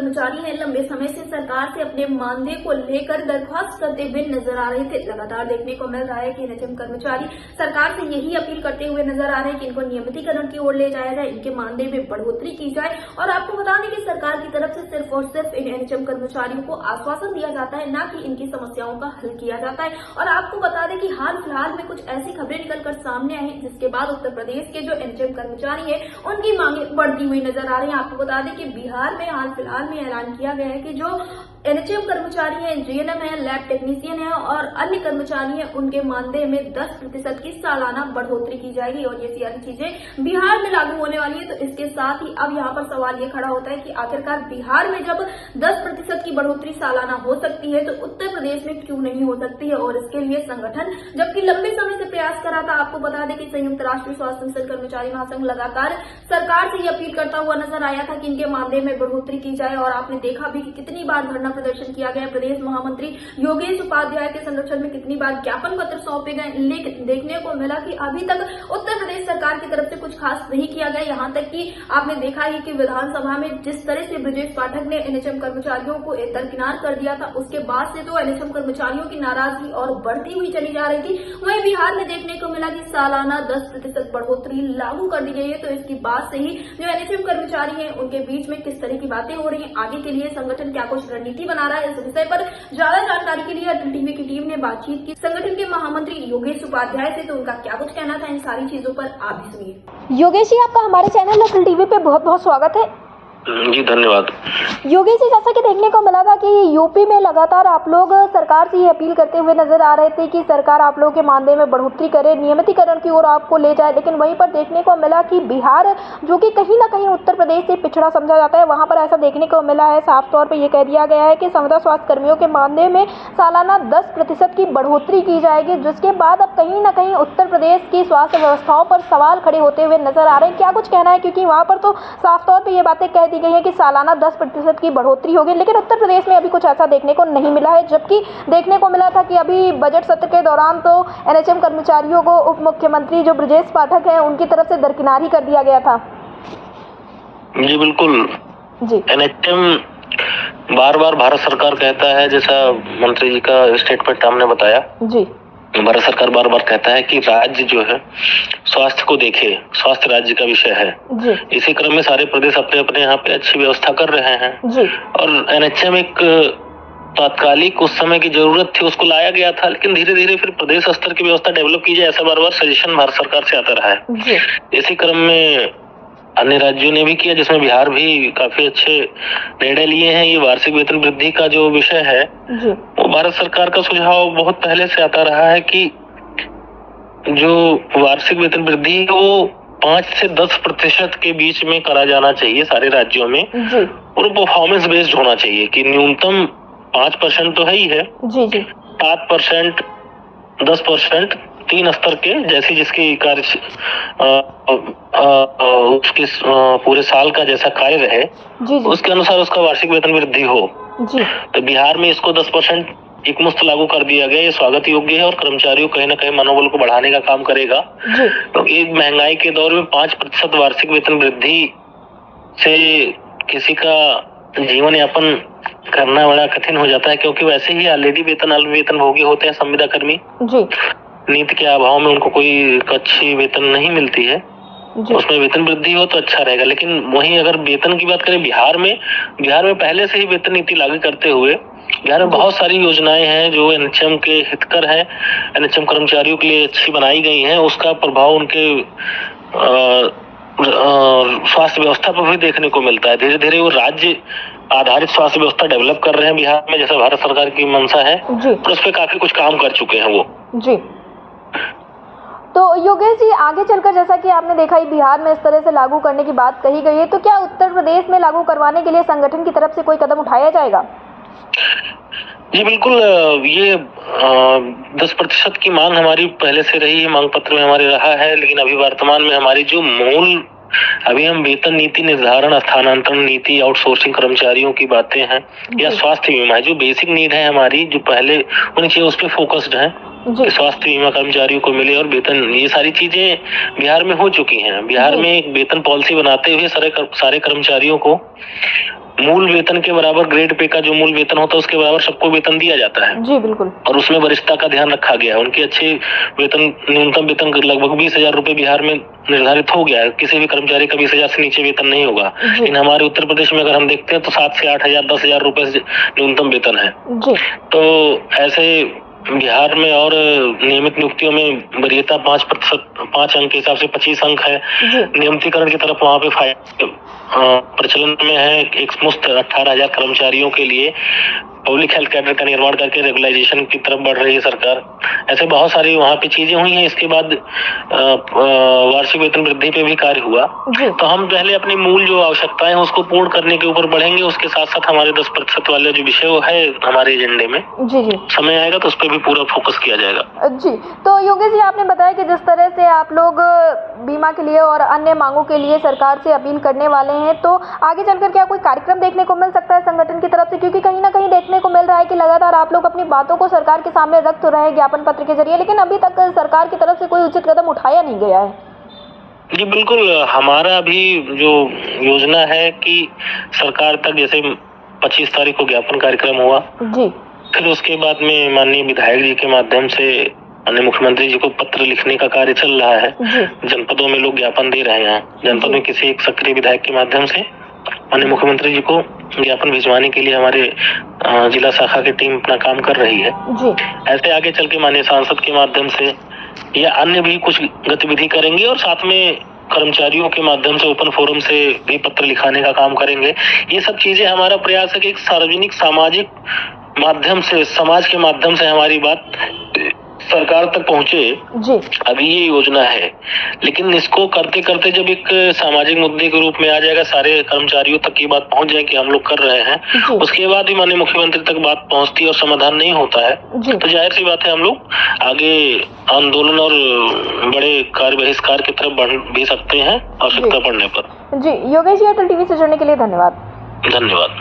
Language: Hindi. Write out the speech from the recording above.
कर्मचारी हैं लंबे समय से सरकार से अपने मानदेय को लेकर दरख्वास्त करते हुए नजर आ रहे थे। लगातार देखने को मिल रहा है कि एनएचएम कर्मचारी सरकार से यही अपील करते हुए नजर आ रहे हैं कि इनको नियमितीकरण की ओर ले जाया जाए, इनके मानदेय में बढ़ोतरी की जाए। और आपको बता दें कि सरकार की तरफ से सिर्फ और सिर्फ इन एनएचएम कर्मचारियों को आश्वासन दिया जाता है, न कि इनकी समस्याओं का हल किया जाता है। और आपको बता दें कि हाल फिलहाल में कुछ ऐसी खबरें निकलकर सामने आई जिसके बाद उत्तर प्रदेश के जो एनएचएम कर्मचारी है उनकी मांगे बढ़ती हुई नजर आ रही है। आपको बता दें कि बिहार में हाल फिलहाल में ऐलान किया गया है कि जो एनएचएम कर्मचारी हैं, जीएनएम है, लैब टेक्नीशियन है और अन्य कर्मचारी हैं, उनके मानदेय में 10% की सालाना बढ़ोतरी की जाएगी और ये सारी चीजें बिहार में लागू होने वाली है। तो इसके साथ ही अब यहाँ पर सवाल ये खड़ा होता है कि आखिरकार बिहार में जब 10% की बढ़ोतरी सालाना हो सकती है तो उत्तर प्रदेश में क्यों नहीं हो सकती है। और इसके लिए संगठन जबकि लंबे समय से प्रयास कर रहा था, आपको बता दें कि संयुक्त राष्ट्र स्वास्थ्य मिशन कर्मचारी महासंघ लगातार सरकार से ये अपील करता हुआ नजर आया था कि इनके मानदेय में बढ़ोतरी की जाए। और आपने देखा भी कि कितनी बार धरना प्रदर्शन किया गया, प्रदेश महामंत्री योगेश उपाध्याय के संरक्षण में कितनी बार ज्ञापन पत्र सौंपे गए, लेकिन देखने को मिला कि अभी तक उत्तर प्रदेश सरकार की तरफ से कुछ खास नहीं किया गया। यहाँ तक कि आपने देखा ही कि विधानसभा में जिस तरह से ब्रजेश पाठक ने एनएचएम कर्मचारियों को दरकिनार कर दिया था, उसके बाद से तो एनएचएम कर्मचारियों की नाराजगी और बढ़ती हुई चली जा रही थी। वहीं बिहार में देखने को मिला कि सालाना 10% बढ़ोतरी लागू कर दी गई है। तो इसकी बात से ही जो एनएचएम कर्मचारी हैं उनके बीच में किस तरह की बातें हो रही हैं, आगे के लिए संगठन क्या कुछ रणनीति बना रहा है, इस विषय पर ज्यादा जानकारी के लिए अटल टीवी की टीम ने बातचीत की संगठन के महामंत्री योगेश उपाध्याय से। तो उनका क्या कुछ कहना था इन सारी चीजों पर, आप भी सुनिए। योगेश जी, आपका हमारे चैनल अटल टीवी पे बहुत बहुत स्वागत है। जी धन्यवाद। योगेश जी, जैसा कि देखने को मिला था कि यूपी में लगातार आप लोग सरकार से ये अपील करते हुए नजर आ रहे थे कि सरकार आप लोगों के मानदेय में बढ़ोतरी करे, नियमितीकरण की ओर आपको ले जाए, लेकिन वहीं पर देखने को मिला कि बिहार जो कि कहीं ना कहीं उत्तर प्रदेश से पिछड़ा समझा जाता है, वहां पर ऐसा देखने को मिला है, साफ तौर पर यह कह दिया गया है कि संविदा स्वास्थ्य कर्मियों के मानदेय में सालाना 10% की बढ़ोतरी की जाएगी, जिसके बाद अब कहीं ना कहीं उत्तर प्रदेश की स्वास्थ्य व्यवस्थाओं पर सवाल खड़े होते हुए नजर आ रहे हैं। क्या कुछ कहना है, क्योंकि वहां पर तो साफ तौर पर यह बातें कह दी गई है कि सालाना 10% की बढ़ोतरी होगी, लेकिन उत्तर प्रदेश में अभी कुछ ऐसा देखने को नहीं मिला है। जबकि देखने को मिला था कि अभी बजट सत्र के दौरान तो एनएचएम कर्मचारियों को उप मुख्यमंत्री जो ब्रजेश पाठक हैं उनकी तरफ से दरकिनार ही कर दिया गया था। जी बिल्कुल जी। एनएचएम बार बार भारत सरकार कहता है, जैसा मंत्री जी का स्टेटमेंट हमने बताया जी, भारत सरकार बार बार कहता है कि राज्य जो है स्वास्थ्य को देखे, स्वास्थ्य राज्य का विषय है जी। इसी क्रम में सारे प्रदेश अपने अपने यहाँ पे अच्छी व्यवस्था कर रहे हैं जी। और एनएचएम एक तात्कालिक उस समय की जरूरत थी, उसको लाया गया था, लेकिन धीरे धीरे फिर प्रदेश स्तर की व्यवस्था डेवलप की जाए, ऐसा बार बार सजेशन भारत सरकार से आता रहा है जी। इसी क्रम में अन्य राज्यों ने भी किया, जिसमें बिहार भी काफी अच्छे निर्णय लिए हैं। ये वार्षिक वेतन वृद्धि का जो विषय है जी, वो भारत सरकार का सुझाव बहुत पहले से आता रहा है कि जो वार्षिक वेतन वृद्धि है वो 5 से 10% के बीच में करा जाना चाहिए सारे राज्यों में जी। और परफॉर्मेंस बेस्ड होना चाहिए कि न्यूनतम 5% तो है ही है जी जी, 7%, 10%, 3 स्तर के जैसी जिसकी कार्य उसके पूरे साल का जैसा कार्य रहे जी जी, उसके अनुसार उसका वार्षिक वेतन वृद्धि हो जी। तो बिहार में इसको 10% एक मुश्त लागू कर दिया गया, ये स्वागत योग्य है और कर्मचारियों कहीं ना कहीं मनोबल को बढ़ाने का काम करेगा जी। तो एक महंगाई के दौर में 5% वार्षिक वेतन वृद्धि से किसी का जीवन यापन करना बड़ा कठिन हो जाता है, क्योंकि वैसे ही ऑलरेडी वेतन भोगी होते हैं संविदा कर्मी जी। नीति के अभाव में उनको कोई अच्छी वेतन नहीं मिलती है, उसमें वेतन वृद्धि हो तो अच्छा रहेगा। लेकिन वहीं अगर वेतन की बात करें, बिहार में पहले से ही वेतन नीति लागू करते हुए बिहार में बहुत सारी योजनाएं हैं जो एनएचएम के हितकर हैं, एनएचएम कर्मचारियों के लिए अच्छी बनाई गई हैं। उसका प्रभाव उनके स्वास्थ्य व्यवस्था पर भी देखने को मिलता है। धीरे धीरे वो राज्य आधारित स्वास्थ्य व्यवस्था डेवलप कर रहे हैं बिहार में, जैसा भारत सरकार की मंशा है, और उस पर काफी कुछ काम कर चुके हैं वो जी। तो योगेश जी, आगे चलकर जैसा कि आपने देखा ही बिहार में इस तरह से लागू करने की बात कही गई है, तो क्या उत्तर प्रदेश में लागू करवाने के लिए संगठन की तरफ से कोई कदम उठाया जाएगा? जी बिल्कुल, ये 10% की मांग हमारी पहले से रही है, मांग पत्र में हमारे रहा है, लेकिन अभी वर्तमान में हमारी जो अभी हम वेतन नीति निर्धारण, स्थानांतरण नीति, आउटसोर्सिंग कर्मचारियों की बातें हैं या स्वास्थ्य बीमा है, जो बेसिक नीड है हमारी, जो पहले होनी चाहिए, उस पर फोकस्ड है कि स्वास्थ्य बीमा कर्मचारियों को मिले और वेतन, ये सारी चीजें बिहार में हो चुकी हैं। बिहार में एक वेतन पॉलिसी बनाते हुए सारे कर्मचारियों को मूल वेतन के बराबर ग्रेड पे का जो मूल वेतन होता है उसके बराबर सबको वेतन दिया जाता है जी बिल्कुल। और उसमें वरिष्ठता का ध्यान रखा गया है। उनकी अच्छे वेतन, न्यूनतम वेतन लगभग 20,000 रुपए बिहार में निर्धारित हो गया है। किसी भी कर्मचारी का 20,000 से नीचे वेतन नहीं होगा। लेकिन हमारे उत्तर प्रदेश में अगर हम देखते हैं तो 7 से 8,000, 10,000 रुपए न्यूनतम वेतन है जी। तो ऐसे बिहार में और नियमित नियुक्तियों में वरीयता 5% 5 अंक के हिसाब से 25 अंक है। नियमितीकरण की तरफ वहाँ पे प्रचलन में है। एक मुश्त 18,000 कर्मचारियों के लिए पब्लिक हेल्थ कैडर का निर्माण करके रेगुलाइजेशन की तरफ बढ़ रही है सरकार। ऐसे बहुत सारी वहाँ पे चीजें हुई हैं। इसके बाद वार्षिक वेतन वृद्धि पे भी कार्य हुआ। तो हम पहले अपनी मूल जो आवश्यकताएं हैं उसको पूर्ण करने के ऊपर बढ़ेंगे। उसके साथ साथ हमारे 10% वाले जो विषय वो है हमारे एजेंडे में, जी समय आएगा तो उस पर भी पूरा फोकस किया जाएगा। जी। तो योगेश जी, आपने बताया कि जिस तरह से आप लोग बीमा के लिए और अन्य मांगों के लिए सरकार से अपील करने वाले हैं, तो आगे चलकर क्या कोई कार्यक्रम देखने को मिल सकता है संगठन की तरफ से? क्योंकि कहीं ना कहीं देखने को मिल रहा है कि लगातार आप लोग अपनी बातों को सरकार के सामने रख तो रहे हैं ज्ञापन पत्र के जरिए, लेकिन अभी तक सरकार की तरफ से कोई उचित कदम उठाया नहीं गया है। जी बिल्कुल, हमारा भी जो योजना है कि सरकार तक, जैसे 25 तारीख को ज्ञापन कार्यक्रम हुआ जी, फिर उसके बाद में माननीय विधायक जी के माध्यम से माननीय मुख्यमंत्री जी को पत्र लिखने का कार्य चल रहा है। जनपदों में लोग ज्ञापन दे रहे हैं। जनपद में किसी एक सक्रिय विधायक के माध्यम से माननीय मुख्यमंत्री जी को ज्ञापन भिजवाने के लिए हमारे जिला शाखा की टीम अपना काम कर रही है। ऐसे आगे चल के माननीय सांसद के माध्यम से या अन्य भी कुछ गतिविधि करेंगे और साथ में कर्मचारियों के माध्यम से ओपन फोरम से भी पत्र लिखाने का काम करेंगे। ये सब चीजें हमारा प्रयास है कि एक सार्वजनिक सामाजिक माध्यम से, समाज के माध्यम से हमारी बात सरकार तक पहुंचे। अभी ये योजना है, लेकिन इसको करते करते जब एक सामाजिक मुद्दे के रूप में आ जाएगा, सारे कर्मचारियों तक ये बात पहुंच जाए कि हम लोग कर रहे हैं, उसके बाद भी माननीय मुख्यमंत्री तक बात पहुंचती और समाधान नहीं होता है तो जाहिर सी बात है हम लोग आगे आंदोलन और बड़े कार्य बहिष्कार की तरफ बढ़ भी सकते हैं आवश्यकता पड़ने पर। जी योगेश जी, एयरटेल टीवी से जुड़ने के लिए धन्यवाद। धन्यवाद।